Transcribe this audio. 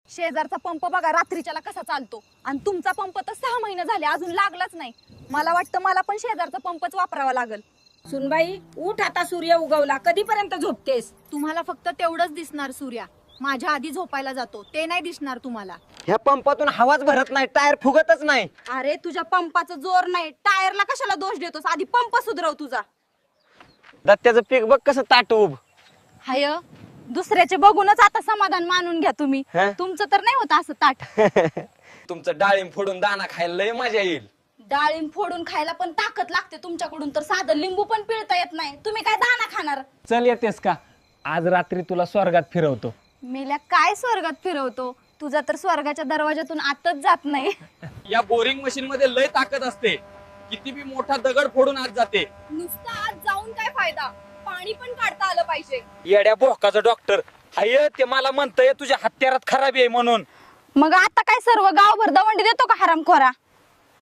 शेजारचा पंप बघा रात्रीच्याला कसा चालतो आणि तुमचा पंप तर 6 महिने झाले अजून लागलाच नाही. मला वाटतं मला पण शेजारचा पंपच वापरावा लागल. सुनबाई उठ, आता सूर्य उगवला, कधीपर्यंत झोपतेस? तुम्हाला फक्त तेवढंच दिसणार सूर्या, माझ्या आधी झोपायला जातो ते नाही दिसणार तुम्हाला. ह्या पंपातून हवाच भरत नाही, टायर फुगतच नाही. अरे तुझ्या पंपाचा जोर नाही, टायरला कशाला दोष देतोस? आधी पंप सुधरव तुझा. दत्त्याचं पीक बघ कसं ताट उभ. हाय दुसऱ्याचे बघूनच आता समाधान मानून घ्या तुम्ही. हं? तुमचं तर नाही होत असं ताट. तुमचं डाळिंब फोडून दाना खायला लय मजा येईल. डाळिंब फोडून खायला पण ताकद लागते तुमच्याकडून, तर साधं लिंबू पण पिळता येत नाही. तुम्ही काय दाना खाणार? चल येतेस का? आज रात्री तुला स्वर्गात फिरवतो. मेल्या काय स्वर्गात फिरवतो? तुझा तर स्वर्गाच्या दरवाजातून आतच जात नाही. या बोरिंग मशीन मध्ये लय ताकद असते, किती बी मोठा दगड फोडून आत जाते. नुसतं आत जाऊन काय फायदा, पाणी पण काढता आलं पाहिजे. येड्या बोकाचं डॉक्टर हाय ते मला म्हणतंय तुझ्या हत्यारात खराबी आहे म्हणून. मग आता काय सर्व गावभर दवंडी देतो का हरामखोरा?